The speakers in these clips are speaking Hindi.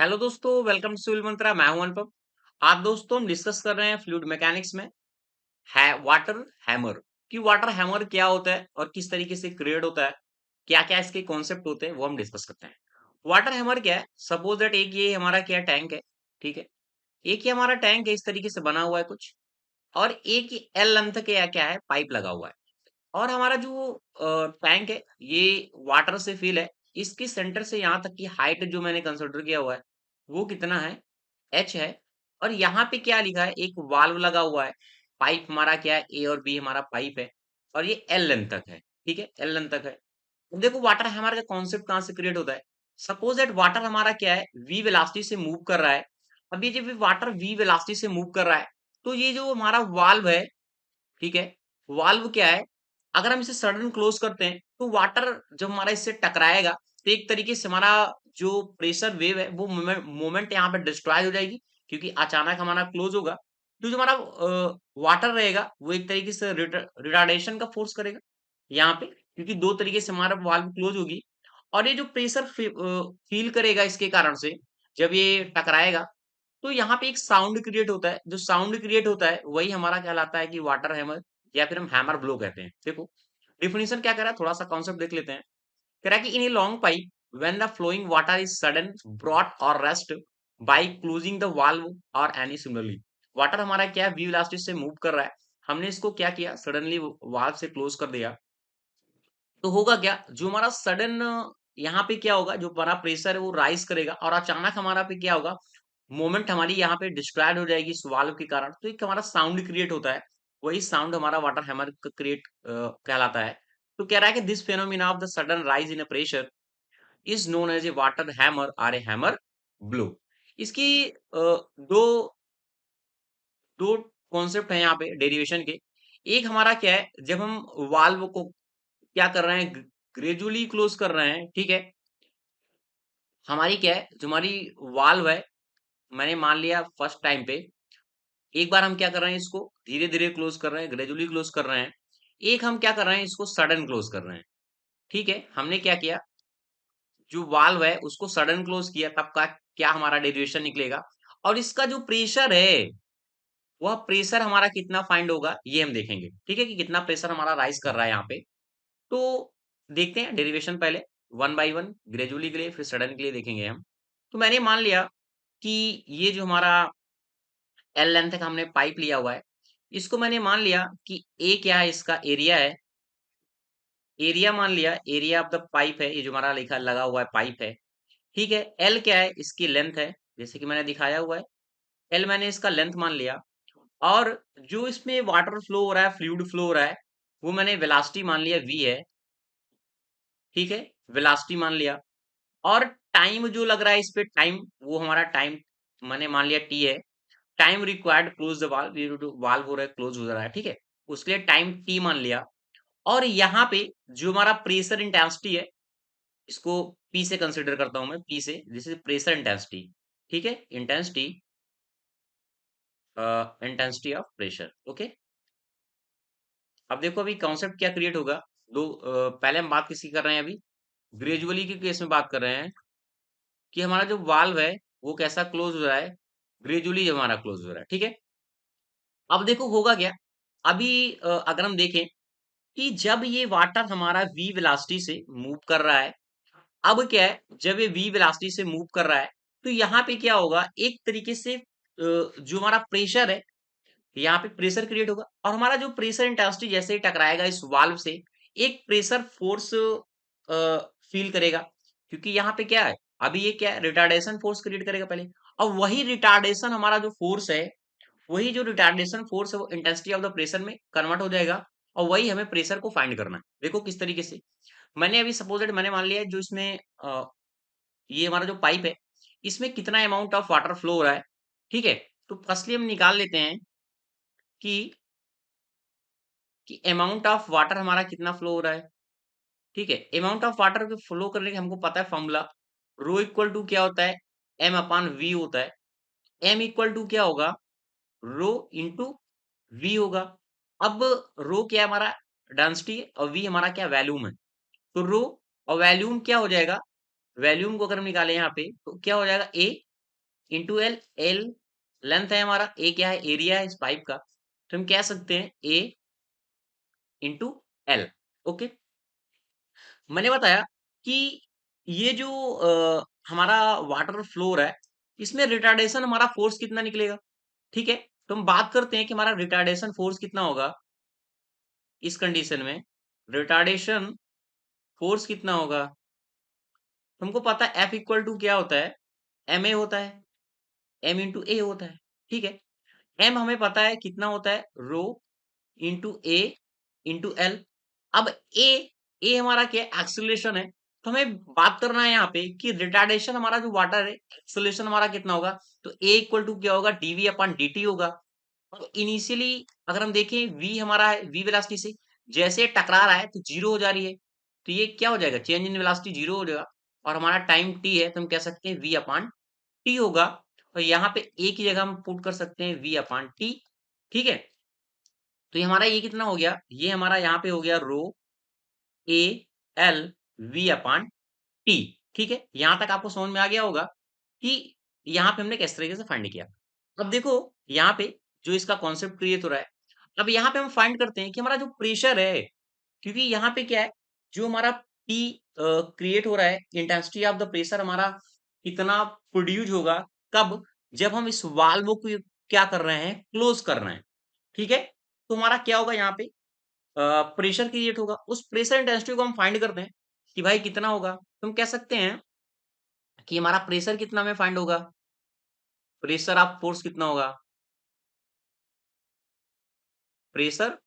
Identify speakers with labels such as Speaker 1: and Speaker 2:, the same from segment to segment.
Speaker 1: हेलो दोस्तों, वेलकम टू सिविल मंत्रा। मैं हूं अनुपम। आज दोस्तों हम डिस्कस कर रहे हैं फ्लूइड मैकेनिक्स में है वाटर हैमर। कि वाटर हैमर क्या होता है और किस तरीके से क्रिएट होता है, क्या क्या इसके कॉन्सेप्ट होते हैं वो हम डिस्कस करते हैं। वाटर हैमर क्या है? सपोज दैट एक ये हमारा क्या टैंक है, ठीक है। एक ये हमारा टैंक है, इस तरीके से बना हुआ है कुछ, और एक एल लेंथ के क्या है पाइप लगा हुआ है। और हमारा जो टैंक है ये वाटर से फिल है। इसके सेंटर से यहाँ तक की हाइट जो मैंने कंसिडर किया हुआ है वो कितना है, एच है। और यहाँ पे क्या लिखा है, एक वाल्व लगा हुआ है। पाइप हमारा क्या है, ए और बी हमारा पाइप है। और ये एल लेंथ तक है, ठीक है, एल लेंथ तक है। अब देखो वाटर हैमर का कॉन्सेप्ट कहाँ से क्रिएट होता है। सपोज दैट वाटर हमारा क्या है, वी वेलोसिटी से मूव कर रहा है। अब ये जब वाटर वी वेलोसिटी से मूव कर रहा है तो ये जो हमारा वाल्व है, ठीक है, वाल्व क्या है, अगर हम इसे सडन क्लोज करते हैं तो वाटर जब हमारा इससे टकराएगा तो एक तरीके से हमारा जो प्रेशर वेव है वो मोमेंट यहाँ पे डिस्ट्रॉय हो जाएगी, क्योंकि अचानक हमारा क्लोज होगा। तो जो हमारा वाटर रहेगा वो एक तरीके से रिटार्डेशन का फोर्स करेगा यहाँ पे, क्योंकि दो तरीके से हमारा वाल्व क्लोज होगी। और ये जो प्रेशर फील करेगा इसके कारण से, जब ये टकराएगा तो यहाँ पे एक साउंड क्रिएट होता है। जो साउंड क्रिएट होता है वही हमारा कहलाता है कि वाटर हैमर, या फिर हम हैमर ब्लो कहते हैं। देखो डिफिनेशन क्या कह रहा है, थोड़ा सा कॉन्सेप्ट देख लेते हैं। कह रहा है कि in a long pipe when the flowing water is sudden brought और rest by closing the valve और एनी सिमिलरली। वाटर हमारा क्या है, वी वेलोसिटी से मूव कर रहा है, हमने इसको क्या किया, सडनली वाल्व से क्लोज कर दिया। तो होगा क्या, जो हमारा सडन यहाँ पे क्या होगा, जो हमारा प्रेशर है वो राइज करेगा, और अचानक हमारा पे क्या होगा, मोमेंट हमारी यहाँ पे डिस्ट्रॉयड हो जाएगी इस वाल्व के कारण। तो एक हमारा साउंड क्रिएट होता है, वही साउंड हमारा वाटर हैमर क्रिएट कहलाता है। तो कह रहा है कि this phenomena of the sudden rise in a pressure is known as a water hammer और ए हैमर ब्लो। इसकी दो दो कॉन्सेप्ट है यहाँ पे डेरिवेशन के। एक हमारा क्या है, जब हम वाल्व को क्या कर रहे हैं, ग्रेजुअली क्लोज कर रहे हैं, ठीक है। हमारी क्या है, जो हमारी वाल्व है, मैंने मान लिया फर्स्ट टाइम पे एक बार हम क्या कर रहे हैं, इसको धीरे धीरे क्लोज कर रहे हैं, ग्रेजुअली क्लोज कर रहे हैं। एक हम क्या कर रहे हैं, इसको सडन क्लोज कर रहे हैं, ठीक है। हमने क्या किया, जो वाल्व है उसको सडन क्लोज किया, तब का क्या हमारा डेरिवेशन निकलेगा। और इसका जो प्रेशर है, वह प्रेशर हमारा कितना फाइंड होगा ये हम देखेंगे, ठीक है, कि कितना प्रेशर हमारा राइज कर रहा है यहाँ पे। तो देखते हैं डेरिवेशन पहले, वन बाय वन, ग्रेजुअली के लिए फिर सडन के लिए देखेंगे हम। तो मैंने मान लिया कि ये जो हमारा एल लेंथ का हमने पाइप लिया हुआ है, इसको मैंने मान लिया कि ए क्या है, इसका एरिया है। एरिया मान लिया, एरिया ऑफ द पाइप है, ये जो हमारा लिखा लगा हुआ है पाइप है, ठीक है। एल क्या है, इसकी लेंथ है, जैसे कि मैंने दिखाया हुआ है। एल मैंने इसका लेंथ मान लिया। और जो इसमें वाटर फ्लो हो रहा है, फ्लूइड फ्लो हो रहा है, वो मैंने वेलोसिटी मान लिया वी है, ठीक है, वेलोसिटी मान लिया। और टाइम जो लग रहा है इस पे, टाइम, वो हमारा टाइम मैंने मान लिया टी है। Time required close the valve, ये जो वाल्व हो रहा है क्लोज हो जा रहा है, ठीक है, उसके लिए टाइम टी मान लिया। और यहाँ पे जो हमारा प्रेशर इंटेंसिटी है, इसको पी से कंसिडर करता हूं मैं, पी से, दिस इज प्रेशर इंटेंसिटी, ठीक है, intensity, intensity of pressure, okay. अब देखो अभी कॉन्सेप्ट क्या क्रिएट होगा। पहले हम बात किसकी कर रहे हैं, अभी ग्रेजुअली के केस में बात कर रहे हैं, कि हमारा जो वाल्व है वो कैसा क्लोज हो रहा है, ग्रेजुअली जब हमारा क्लोज हो रहा है, ठीक है। अब देखो होगा क्या, अभी अगर हम देखें कि जब ये वाटर हमारा वी वेलोसिटी से मूव कर रहा है, अब क्या है, जब ये वी वेलोसिटी से मूव कर रहा है तो यहाँ पे क्या होगा, एक तरीके से जो हमारा प्रेशर है, यहाँ पे प्रेशर क्रिएट होगा। और हमारा जो प्रेशर इंटेंसिटी जैसे ही टकराएगा इस वाल्व से, एक प्रेशर फोर्स फील करेगा, क्योंकि यहाँ पे क्या है, अभी ये क्या है, रिटार्डेशन फोर्स क्रिएट करेगा पहले। और वही रिटार्डेशन हमारा जो फोर्स है, वही जो रिटार्डेशन फोर्स है वो इंटेंसिटी ऑफ द प्रेशर में कन्वर्ट हो जाएगा। और वही हमें प्रेशर को फाइंड करना है। देखो किस तरीके से, मैंने अभी सपोज मैंने मान लिया है, जो इसमें ये हमारा जो पाइप है, इसमें कितना अमाउंट ऑफ वाटर फ्लो हो रहा है, ठीक है। तो फर्स्टली हम निकाल लेते हैं कि अमाउंट ऑफ वाटर हमारा कितना फ्लो हो रहा है, ठीक है। अमाउंट ऑफ वाटर को फ्लो करने के हमको पता है फॉर्मूला, रो इक्वल टू क्या होता है, एम अपान वी होता है। एम इक्वल टू क्या होगा, रो इंटू वी होगा। अब रो क्या है हमारा, डेंसिटी, और वी हमारा क्या वैल्यूम है। तो रो और वैल्यूम क्या हो जाएगा, वैल्यूम को अगर हम निकालें यहाँ पे तो क्या हो जाएगा, ए इंटू एल, एल लेंथ है हमारा, ए क्या है, एरिया है इस पाइप का, तो हम कह सकते हैं ए इंटू एल। ओके, मैंने बताया कि ये जो हमारा वाटर फ्लो रहा है, इसमें रिटार्डेशन हमारा फोर्स कितना निकलेगा। ठीक है, तो हम बात करते हैं कि हमारा रिटार्डेशन फोर्स कितना होगा इस कंडीशन में। रिटार्डेशन फोर्स कितना होगा, तुमको पता है एफ इक्वल टू क्या होता है, एम ए होता है, एम इंटू ए होता है। ठीक है, एम हमें पता है कितना होता है, रो इंटू ए इंटू एल। अब ए, ए हमारा क्या है, एक्सेलरेशन है। तो हमें बात करना है यहाँ पे कि रिटार्डेशन हमारा जो वाटर है, एक्सेलरेशन हमारा कितना होगा, तो ए इक्वल टू क्या होगा, डीवी अपॉन डी टी होगा। और इनिशियली अगर हम देखें वी हमारा है, वी वेलोसिटी से जैसे टकरा रहा है तो जीरो हो जा रही है, तो ये क्या हो जाएगा, चेंज इन वेलोसिटी जीरो हो जाएगा। और हमारा टाइम टी है, तो हम कह सकते हैं वी अपॉन टी होगा। और यहाँ पे ए की जगह हम पुट कर सकते हैं वी अपॉन टी। ठीक है, तो ये हमारा ये कितना हो गया, ये हमारा यहाँ पे हो गया rho a l v upon t. ठीक है, यहां तक आपको समझ में आ गया होगा कि यहाँ पे हमने किस तरीके से फाइंड किया। अब देखो यहाँ पे जो इसका कॉन्सेप्ट क्रिएट हो रहा है, अब यहाँ पे हम फाइंड करते हैं कि हमारा जो प्रेशर है, क्योंकि यहाँ पे क्या है, जो हमारा पी क्रिएट हो रहा है, इंटेंसिटी ऑफ द प्रेशर हमारा कितना प्रोड्यूस होगा, कब, जब हम इस वाल्व को क्या कर रहे हैं, क्लोज कर रहे हैं। ठीक है, तो हमारा क्या होगा यहाँ पे, प्रेशर क्रिएट होगा, उस प्रेशर इंटेंसिटी को हम फाइंड करते हैं कि भाई कितना होगा। तो हम कह सकते हैं कि हमारा प्रेशर कितना में फाइंड होगा, प्रेशर ऑफ फोर्स कितना होगा, प्रेशर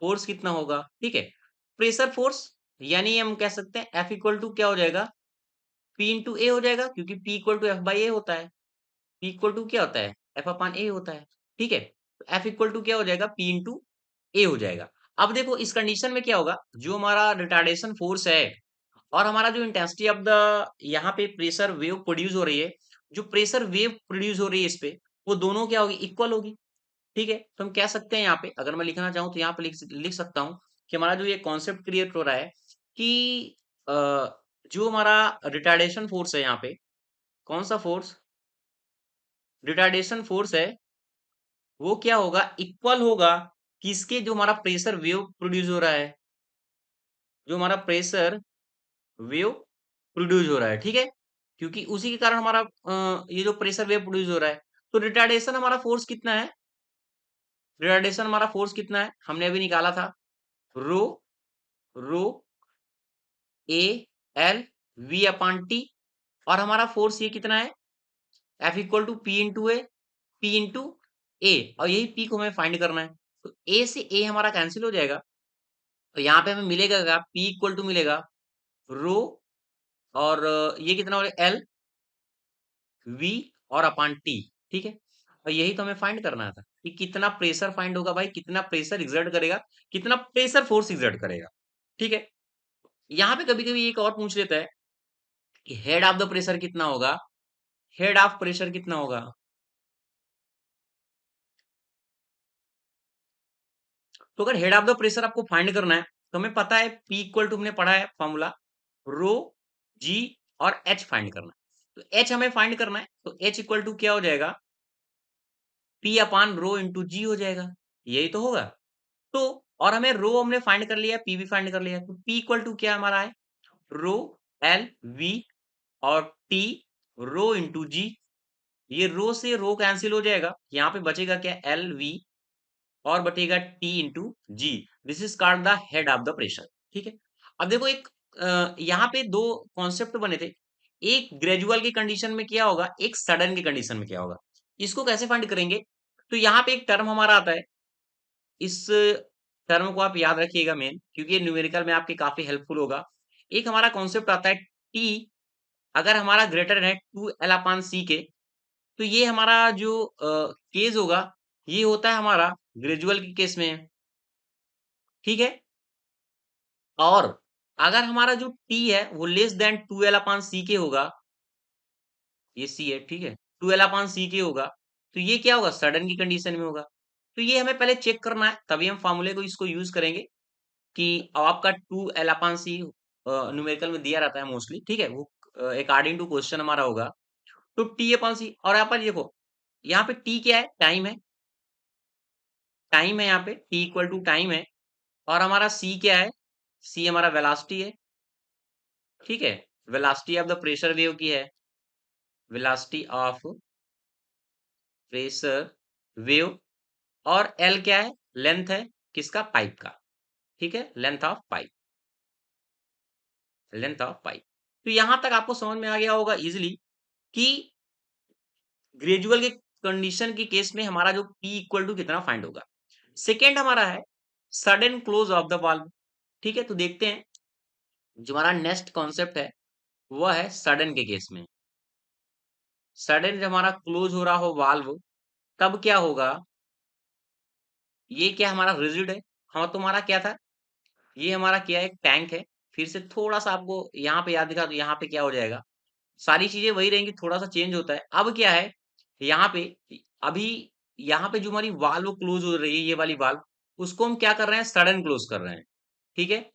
Speaker 1: फोर्स कितना होगा। ठीक है, प्रेशर फोर्स यानी हम कह सकते हैं एफ इक्वल टू क्या हो जाएगा, पी इंटू ए हो जाएगा, क्योंकि p equal to f by a होता है। पी इक्वल टू क्या होता है, एफ अपान ए होता है। ठीक है, तो एफ इक्वल टू क्या हो जाएगा, पी इंटू ए हो जाएगा। अब देखो इस कंडीशन में क्या होगा, जो हमारा रिटार्डेशन फोर्स है और हमारा जो इंटेंसिटी ऑफ द यहाँ पे प्रेशर वेव प्रोड्यूस हो रही है, जो प्रेशर वेव प्रोड्यूस हो रही है इस पे, वो दोनों क्या होगी, इक्वल होगी। ठीक है, तो हम कह सकते हैं यहाँ पे, अगर मैं लिखना चाहूँ तो यहाँ पे लिख सकता हूँ कि हमारा जो ये कॉन्सेप्ट क्रिएट हो रहा है कि अ, जो हमारा रिटार्डेशन फोर्स है यहाँ पे, कौन सा फोर्स, रिटार्डेशन फोर्स है, वो क्या होगा, इक्वल होगा किसके, जो हमारा प्रेशर वेव प्रोड्यूस हो रहा है, जो हमारा प्रेशर वेव प्रोड्यूस हो रहा है। ठीक है, क्योंकि उसी के कारण हमारा ये जो प्रेशर वेव प्रोड्यूस हो रहा है, तो रिटार्डेशन हमारा फोर्स कितना है, रिटार्डेशन हमारा फोर्स कितना है, हमने अभी निकाला था, rho rho a l v upon t. और हमारा फोर्स ये कितना है, f equal to p into a, p into a, और यही पी को हमें फाइंड करना है। तो ए से ए हमारा कैंसिल हो जाएगा, तो यहाँ पे हमें मिलेगा पी इक्वल टू मिलेगा रो, और ये कितना हो गया, एल वी और अपान टी। ठीक है, और यही तो हमें फाइंड करना था कि कितना प्रेशर फाइंड होगा भाई, कितना प्रेशर एग्जर्ट करेगा, कितना प्रेशर फोर्स एग्जर्ट करेगा। ठीक है, यहाँ पे कभी कभी एक और पूछ लेता है कि हेड ऑफ द प्रेशर कितना होगा, हेड ऑफ प्रेशर कितना होगा। तो अगर हेड ऑफ द प्रेशर आपको फाइंड करना है, तो हमें पता है पी इक्वल टू, हमने पढ़ा है फॉर्मूला, रो जी और एच फाइंड करना है। तो एच हमें फाइंड करना है, तो एच इक्वल टू क्या हो जाएगा, पी अपान रो इंटू जी हो जाएगा, यही तो होगा। तो और हमें रो हमने फाइंड कर लिया, पी भी फाइंड कर लिया, तो पी इक्वल टू क्या हमारा है, रो एल वी और टी रो इंटू जी। ये रो से रो कैंसिल हो जाएगा, यहाँ पे बचेगा क्या, एल वी और बचेगा T into G. This is called the head of the pressure. ठीक है, अब देखो एक यहाँ पे दो कॉन्सेप्ट बने थे, एक ग्रेजुअल की कंडीशन में क्या होगा, एक सडन की कंडीशन में क्या होगा। इसको कैसे फाइंड करेंगे, तो यहाँ पे एक टर्म हमारा आता है, इस टर्म को आप याद रखिएगा मेन, क्योंकि ये न्यूमेरिकल में आपके काफी हेल्पफुल होगा। एक हमारा कॉन्सेप्ट आता है टी, अगर हमारा ग्रेटर है टू एल अपान सी के, तो ये हमारा जो केस होगा, ये होता है हमारा ग्रेजुअल के केस में। ठीक है, और अगर हमारा जो टी है वो less than to L upon सी के होगा, ये सी है, ठीक है, टू एल अपान सी के होगा, तो ये क्या होगा, सडन की कंडीशन में होगा। तो ये हमें पहले चेक करना है, तभी हम फार्मूले को इसको यूज करेंगे कि आपका two L upon C numerical में दिया रहता है मोस्टली। ठीक है, वो अकॉर्डिंग टू क्वेश्चन हमारा होगा तो टी अपॉन सी। और यहाँ पर देखो, यहाँ पे टी क्या है, टाइम है, टाइम है यहाँ पे, टी इक्वल टू टाइम है। और हमारा सी क्या है, सी हमारा वेलोसिटी है, ठीक है, velocity of the pressure wave की है, वेलोसिटी ऑफ प्रेशर वेव। और एल क्या है, लेंथ है किसका, पाइप का, ठीक है, length of pipe, length of pipe. तो यहां तक आपको समझ में आ गया होगा इजिली कि ग्रेजुअल के कंडीशन के केस में हमारा जो P इक्वल टू कितना फाइंड होगा। सेकेंड हमारा है sudden close of the valve, ठीक है। तो देखते हैं जो हमारा नेक्स्ट कॉन्सेप्ट है वह है सडन के केस में। सडन जब हमारा क्लोज हो रहा हो वाल्व, तब क्या होगा, ये क्या हमारा रिजिड है, हाँ तुम्हारा क्या था, ये हमारा क्या है, एक टैंक है। फिर से थोड़ा सा आपको यहाँ पे याद दिखा, तो यहाँ पे क्या हो जाएगा, सारी चीजें वही रहेंगी, थोड़ा सा चेंज होता है। अब क्या है, यहाँ पे अभी यहाँ पे जो हमारी वाल्व क्लोज हो रही है, ये वाली वाल्व, उसको हम क्या कर रहे हैं, सडन क्लोज कर रहे हैं, ठीक है।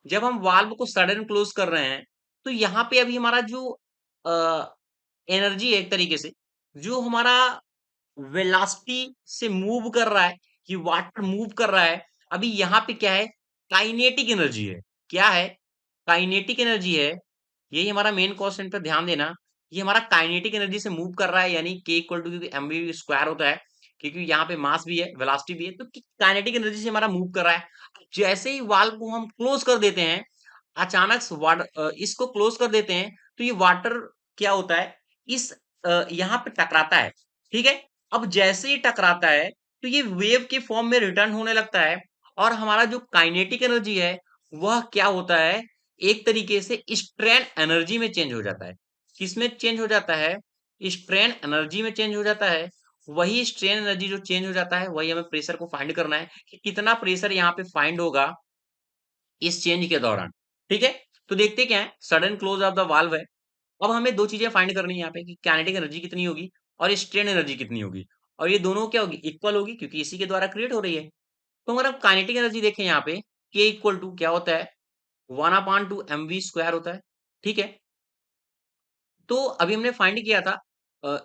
Speaker 1: जब हम वाल्व को सडन क्लोज कर रहे हैं, तो यहाँ पे अभी हमारा जो एनर्जी है, एक तरीके से जो हमारा वेलोसिटी से मूव कर रहा है, कि वाटर मूव कर रहा है, अभी यहाँ पे क्या है, काइनेटिक एनर्जी है। क्या है, काइनेटिक एनर्जी है। यही हमारा मेन क्वेश्चन पे ध्यान देना, ये हमारा काइनेटिक एनर्जी से मूव कर रहा है, यानी के equal to m v square होता है, क्योंकि यहाँ पे मास भी है, वेलोसिटी भी है, तो काइनेटिक एनर्जी से हमारा मूव कर रहा है। जैसे ही वाल्व को हम क्लोज कर देते हैं, अचानक से वाटर इसको क्लोज कर देते हैं, तो ये वाटर क्या होता है, इस यहाँ पे टकराता है, ठीक है। अब जैसे ही टकराता है, तो ये वेव के फॉर्म में रिटर्न होने लगता है, और हमारा जो काइनेटिक एनर्जी है वह क्या होता है, एक तरीके से स्ट्रेन एनर्जी में चेंज हो जाता है। किसमें चेंज हो जाता है, स्ट्रेन एनर्जी में चेंज हो जाता है। वही स्ट्रेन एनर्जी जो चेंज हो जाता है, वही हमें प्रेशर को फाइंड करना है, कि कितना प्रेशर यहाँ पे फाइंड होगा इस चेंज के दौरान, ठीक है। तो देखते क्या है, sudden close of the valve है। अब हमें दो चीजें फाइंड करनी है यहाँ पे, कि काइनेटिक एनर्जी कितनी होगी और स्ट्रेन एनर्जी कितनी होगी, और ये दोनों क्या होगी, इक्वल होगी, क्योंकि इसी के द्वारा क्रिएट हो रही है। तो अगर हम काइनेटिक एनर्जी देखें यहाँ पे, के इक्वल टू क्या होता है, 1/2 mv² होता है, ठीक है। तो अभी हमने फाइंड किया था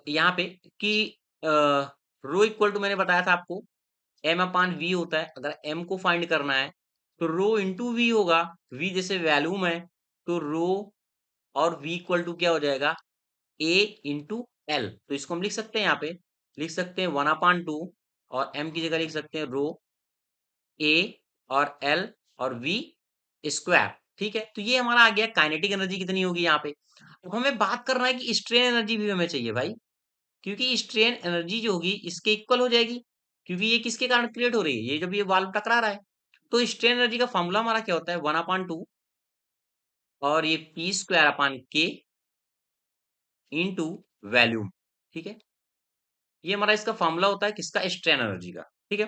Speaker 1: यहाँ पे कि रो इक्वल टू, मैंने बताया था आपको, m/v होता है। अगर m को फाइंड करना है, तो रो इंटू वी होगा, v जैसे वैल्यूम है, तो रो और v इक्वल टू क्या हो जाएगा, a इंटू एल। तो इसको हम लिख सकते हैं, यहाँ पे लिख सकते हैं 1/2, और m की जगह लिख सकते हैं रो a और l और v स्क्वायर, ठीक है। तो ये हमारा आ गया काइनेटिक एनर्जी कितनी होगी यहाँ पे। अब हमें बात करना है कि स्ट्रेन एनर्जी भी हमें चाहिए भाई, क्योंकि स्ट्रेन एनर्जी जो होगी इसके इक्वल हो जाएगी, क्योंकि ये किसके कारण क्रिएट हो रही है, ये जब ये वाल्व टकरा रहा है। तो स्ट्रेन एनर्जी का फॉर्मूला हमारा क्या होता है, 1/2, और ये p² इंटू वैल्यूम, ठीक है। ये हमारा इसका फॉर्मूला होता है किसका, स्ट्रेन एनर्जी का, ठीक है।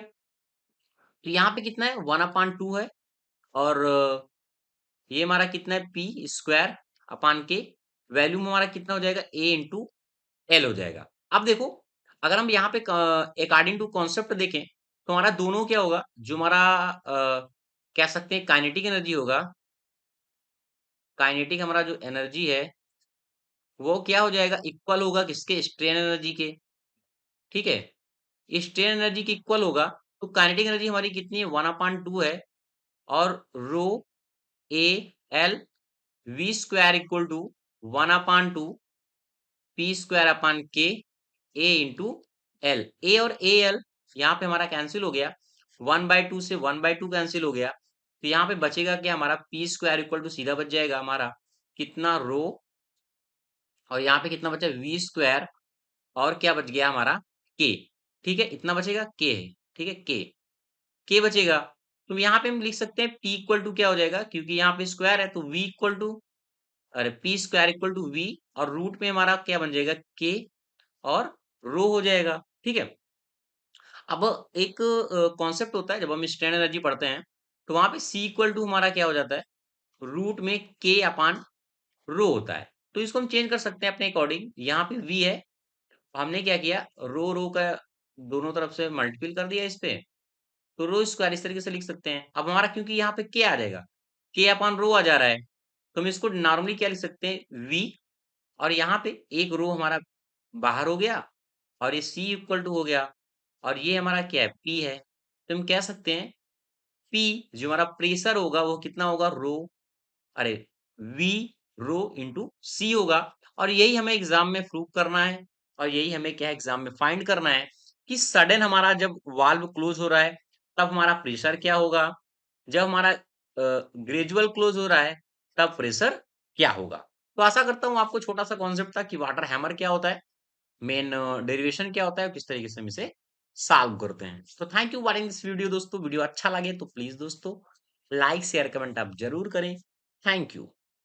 Speaker 1: तो यहाँ पे कितना है, 1/2 है, और ये हमारा कितना है, p² वैल्यूम हमारा कितना हो जाएगा, a इंटू एल हो जाएगा। अब देखो, अगर हम यहाँ पे अकॉर्डिंग टू कॉन्सेप्ट देखें, तो हमारा दोनों क्या होगा, जो हमारा कह सकते हैं काइनेटिक एनर्जी होगा, काइनेटिक हमारा जो एनर्जी है वो क्या हो जाएगा, इक्वल होगा किसके, स्ट्रेन एनर्जी के, ठीक है। स्ट्रेन एनर्जी के इक्वल होगा, तो काइनेटिक एनर्जी हमारी कितनी है, 1/2 है, और rho a l v² equal to 1/2 p² a into l. A और ए एल यहाँ पे हमारा कैंसिल हो गया, 1/2 से 1/2 कैंसिल हो गया, तो यहाँ पे बचेगा क्या, हमारा p² इक्वल टू सीधा बच जाएगा हमारा कितना, रो, और यहाँ पे कितना बचा, v², और क्या बच गया हमारा, के, ठीक है, इतना बचेगा, के है, ठीक है, के बचेगा। तो यहाँ पे हम लिख सकते हैं p इक्वल टू क्या हो जाएगा, क्योंकि यहाँ पे स्क्वायर है, तो v इक्वल टू, अरे p² इक्वल टू v, और रूट में हमारा क्या बन जाएगा, के, और रो हो जाएगा, ठीक है। अब एक कॉन्सेप्ट होता है, जब हम स्ट्रेन एनर्जी पढ़ते हैं, तो वहां पे C इक्वल टू हमारा क्या हो जाता है, रूट में k/रो होता है। तो इसको हम चेंज कर सकते हैं अपने अकॉर्डिंग। यहाँ पे V है, हमने क्या किया, रो रो का दोनों तरफ से मल्टीपल कर दिया इस पे, तो रो स्क्वायर इस तरीके से लिख सकते हैं। अब हमारा क्योंकि यहाँ पे k आ जाएगा, k/रो आ जा रहा है, तो हम इसको नॉर्मली क्या लिख सकते हैं, V, और यहाँ पे एक रो हमारा बाहर हो गया और ये C इक्वल टू हो गया और ये हमारा क्या है? P है। तो हम कह सकते हैं P जो हमारा प्रेशर होगा वो कितना होगा? अरे V रो इंटू C होगा और यही हमें एग्जाम में प्रूव करना है और यही हमें क्या एग्जाम में फाइंड करना है कि सडन हमारा जब वाल्व क्लोज हो रहा है तब हमारा प्रेशर क्या होगा, जब हमारा ग्रेजुअल क्लोज हो रहा है तब प्रेशर क्या होगा। तो आशा करता हूँ आपको छोटा सा कॉन्सेप्ट था कि वाटर हैमर क्या होता है, मेन डेरिवेशन क्या होता है, किस तरीके से हम इसे सॉल्व करते हैं। तो thank you watching this video दोस्तों। वीडियो अच्छा लगे तो प्लीज दोस्तों लाइक शेयर कमेंट आप जरूर करें। Thank you.